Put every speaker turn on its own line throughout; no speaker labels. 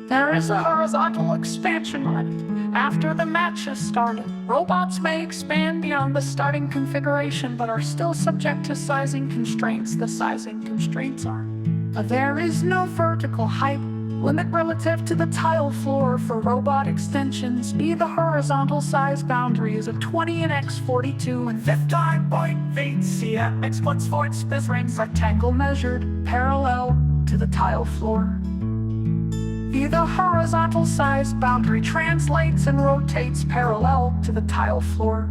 There is a horizontal expansion limit. After the match has started, robots may expand beyond the starting configuration but are still subject to sizing constraints. The sizing constraints are: there is no vertical height limit relative to the tile floor for robot extensions. B, the horizontal size boundary is of 20 and x42 and 15.8 cm. X once for its space rings rectangle measured parallel to the tile floor. V, the horizontal size boundary translates and rotates parallel to the tile floor.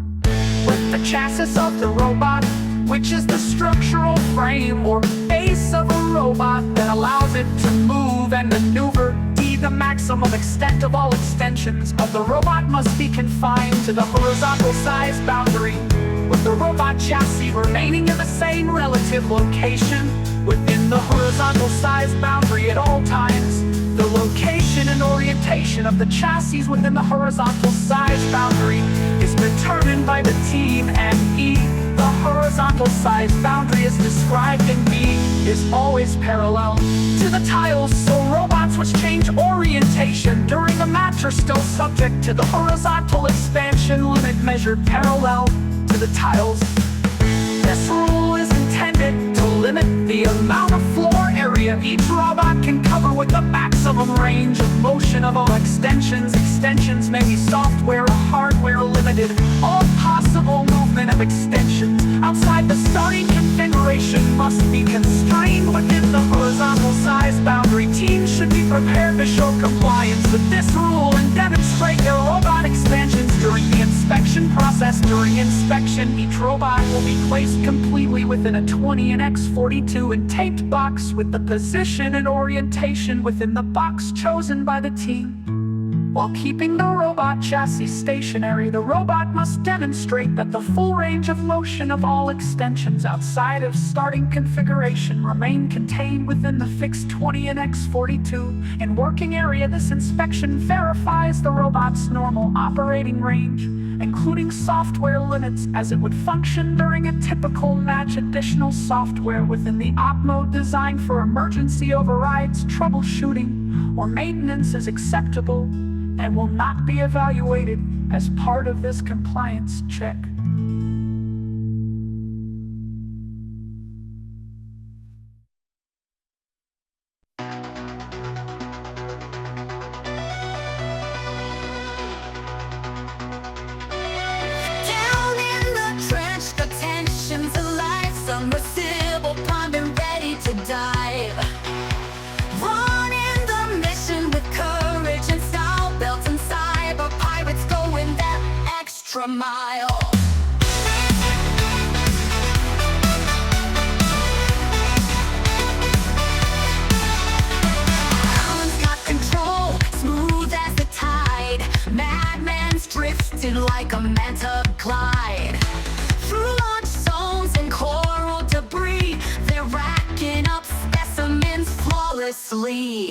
With the chassis of the robot, which is the structural frame or base of a robot that allows it to move and maneuver. D, the maximum extent of all extensions of the robot must be confined to the horizontal size boundary, with the robot chassis remaining in the same relative location within the horizontal size boundary at all times. The location and orientation of the chassis within the horizontal size boundary is determined by the team. And E, the horizontal size boundary is described in B, is always parallel to the tiles, so robots which change orientation during a match are still subject to the horizontal expansion limit measured parallel to the tiles. This rule is intended to limit the amount of floor area each robot can cover with the maximum range of motion of all extensions. Extensions may be software or hardware limited. All possible movement of extensions outside the starting configuration must be constrained within the horizontal size boundary. Teams should be prepared to show compliance with this rule and demonstrate their robot expansions during the inspection process. During inspection, each robot will be placed completely within a 20 and x42 and taped box with the position and orientation within the box chosen by the team. While keeping the robot chassis stationary, the robot must demonstrate that the full range of motion of all extensions outside of starting configuration remain contained within the fixed 20 and x42 in working area. This inspection verifies the robot's normal operating range, including software limits as it would function during a typical match. Additional software within the op mode designed for emergency overrides, troubleshooting, or maintenance is acceptable and will not be evaluated as part of this compliance check.
Submersible primed and ready to dive. Running the mission with courage and style, built in cyber pirates going that extra mile. Alan's got control, smooth as the tide. Madman's drifting like a manta glide. Through launch zones and coral debris, they're racking up specimens flawlessly.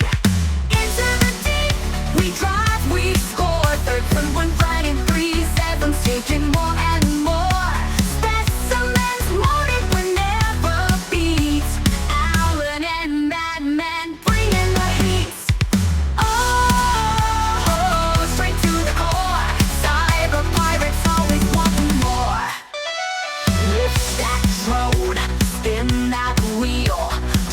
Into the deep, we drive, we score. Third from one flight in 3-7, taking more and more specimens loaded whenever beats. Alan and Madman bringing the heat. Oh, straight to the core. Cyber pirates always wanting more. Lift that drone, spin that wheel,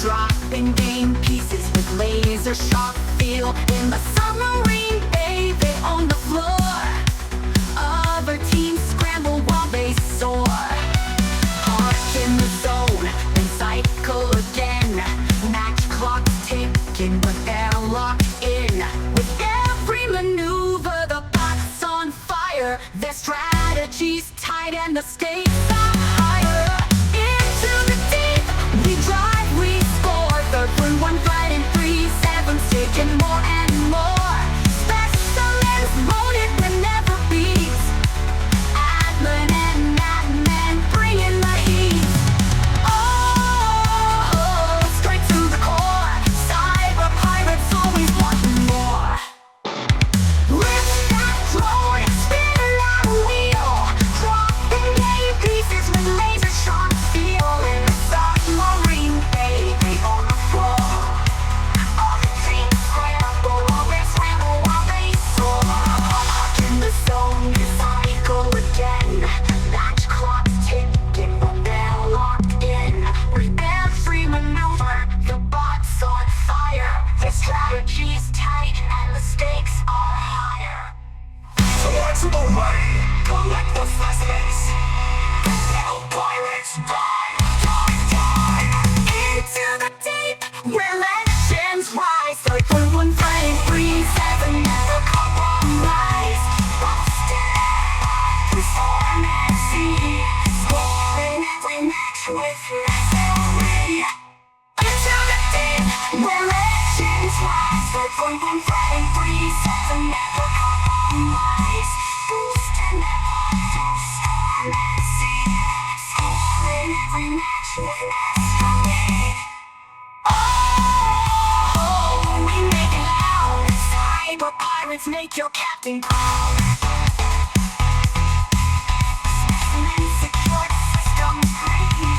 dropping game pieces with laser sharp feel. In the submarine bay, they on the floor. Other teams scramble while they soar. Park in the zone, then cycle again. Match clocks ticking, but they're locked in. With every maneuver, the bots on fire. Their strategies tight and the stakes are higher. Into the deep, we drive, we score. Third from one flight in 3-7, taking more and more specimens loaded whenever beats. Admin and Madman bringing the heat. Oh, straight to the core. Cyber pirates always wanting more. Lift that drone, spin that wheel, dropping game From every set and never compromise. Boost and never toast. Every match with us away. Oh, we make it loud. Cyber pirates make your captain proud. And secure the system's green.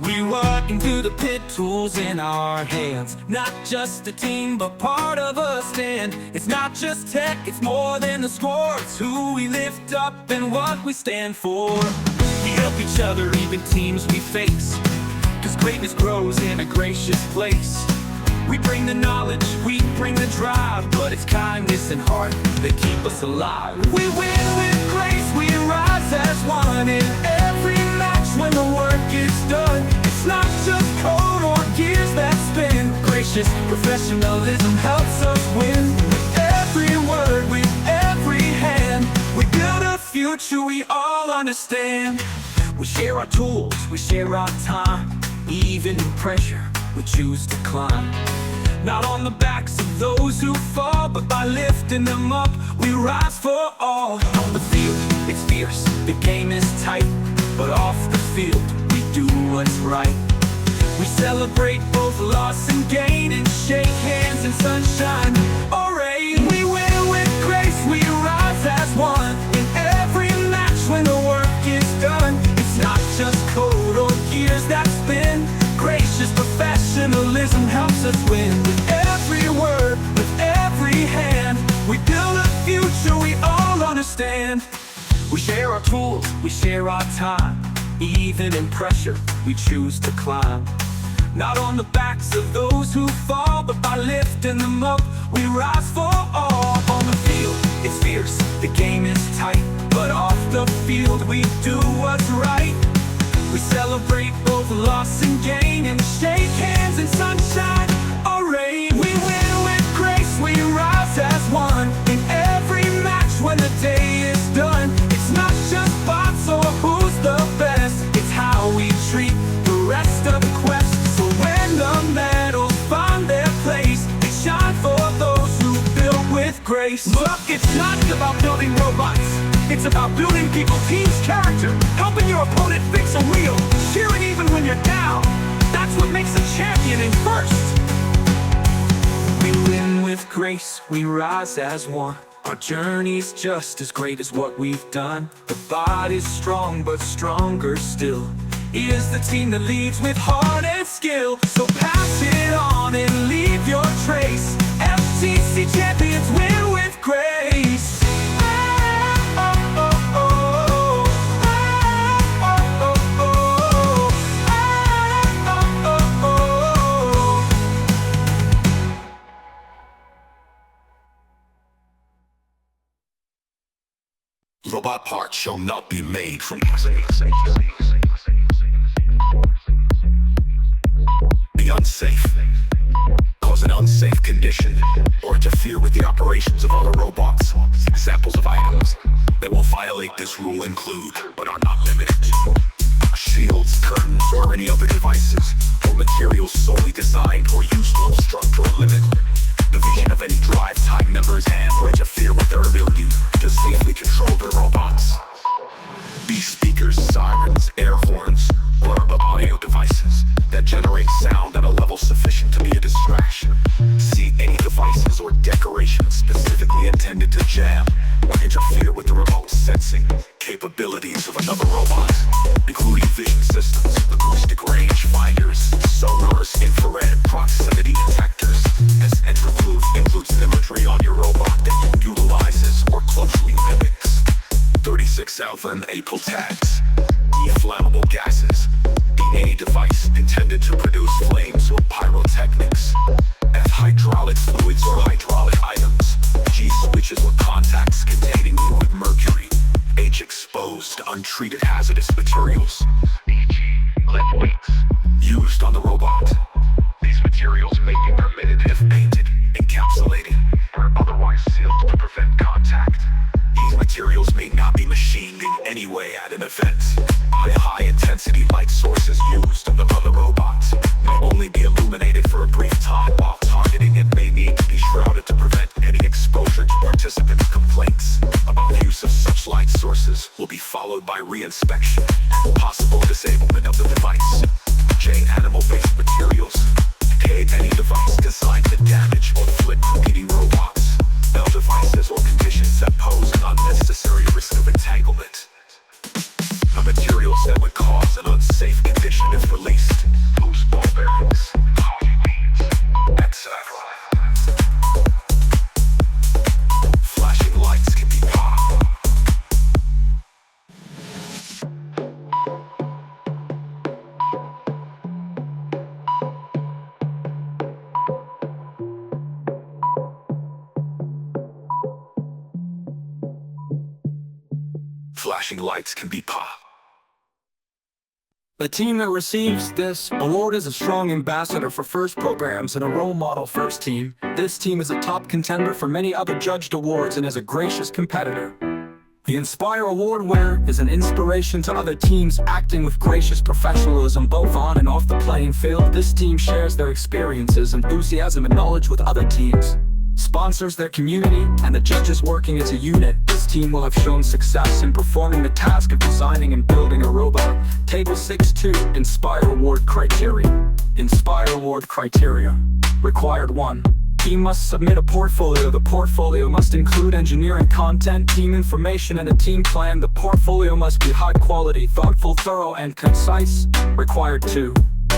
We walking through the pit, tools in our hands. Not just a team, but part of a stand. It's not just tech, it's more than the score. It's who we lift up and what we stand for. We help each other, even teams we face, 'cause greatness grows in a gracious place. We bring the knowledge, we bring the drive, but it's kindness and heart that keep us alive. We win with grace, we rise as one in every match when the work is done. It's not just code or gears that spin. Gracious professionalism helps us win. With every word, with every hand, we build a future we all understand. We share our tools, we share our time. Even in pressure, we choose to climb. Not on the backs of those who fall, but by lifting them up, we rise for all. On the field, it's fierce, the game is tight, but off the field, we do what's right. We celebrate both loss and gain, and shake hands in sunshine or rain. We win with grace, we rise as one in every match when the work is done. It's not just code or gears that spin. Gracious professionalism helps us win. With every word, with every hand, we build a future we all understand. We share our tools, we share our time. Even in pressure, we choose to climb. Not on the backs of those who fall, but by lifting them up, we rise for all. On the field, it's fierce, the game is tight, but off the field, we do what's right. We celebrate both loss and gain, and shake hands in sunshine or rain. We win with grace, we rise as one in every match when the day is done. It's not just bots or who's the best, it's how we treat the rest of the quest. So when the medals find their place, they shine for those who build with grace. Look, it's not about building robots, it's about building people, teams, character, helping your opponent fix a wheel, cheering even when you're down. That's what makes a champion in first. We win with grace, we rise as one. Our journey's just as great as what we've done. The body's strong, but stronger still is the team that leads with heart and skill. So pass it on and leave your trace. FTC champions win with grace.
Robot parts shall not be made from the unsafe, cause an unsafe condition, or interfere with the operations of other robots. Examples of items that will violate this rule include, but are not limited to, shields, curtains, or any other devices or materials solely designed or used to obstruct or limit the vision of any drive time member's hand or interfere with their ability to safely control their robots. Be speakers, sirens, air horns, or audio devices that generate sound at a level sufficient to be a distraction. See any devices or decorations specifically intended to jam or interfere with the remote sensing capabilities of another robot, including vision systems, acoustic range finders, sonars, infrared proximity detectors. This includes imagery on your robot that utilizes or closely mimics 36 alpha and April tags, flammable gases, any device intended to produce flames disposal pyrotechnics. F, hydraulic fluids or hydraulic items. G, switches or contacts containing liquid mercury. H, exposed, untreated hazardous materials. E.g., lead weights used on the robot. These materials may be permitted if painted, encapsulated, or otherwise sealed to prevent contact. These materials may not be machined in any way at an event. High-intensity light sources used on the robot may only be illuminated for a brief time while targeting and may need to be shrouded to prevent any exposure to participants' complaints about the use of such light sources will be followed by re-inspection and possible disablement of the device. J, animal-based materials. K, any device designed to damage or flip competing robots. L, devices or conditions that pose an unnecessary risk of entanglement. The materials that would cause an unsafe condition if released. Loose ball bearings, housing beams, etc. Flashing lights can be popped. Flashing lights can be popped.
The team that receives this award is a strong ambassador for FIRST programs and a role model FIRST team. This team is a top contender for many other judged awards and is a gracious competitor. The Inspire Award winner is an inspiration to other teams acting with gracious professionalism both on and off the playing field. This team shares their experiences, enthusiasm, and knowledge with other teams, sponsors their community, and the judges working as a unit. This team will have shown success in performing the task of designing and building a robot. Table 6.2 Inspire Award Criteria. Inspire Award Criteria. Required 1. Team must submit a portfolio. The portfolio must include engineering content, team information, and a team plan. The portfolio must be high quality, thoughtful, thorough, and concise. Required 2.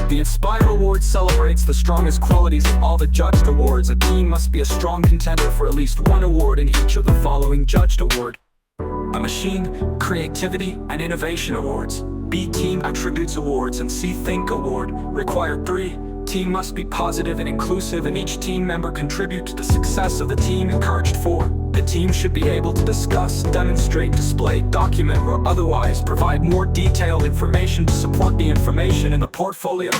The Inspire Award celebrates the strongest qualities of all the judged awards. A team must be a strong contender for at least one award in each of the following judged award. A Machine, Creativity, and Innovation Awards. B, Team Attributes Awards, and C, Think Award. Required 3. Team must be positive and inclusive, and each team member contribute to the success of the team. Encouraged 4. The team should be able to discuss, demonstrate, display, document, or otherwise provide more detailed information to support the information in the portfolio.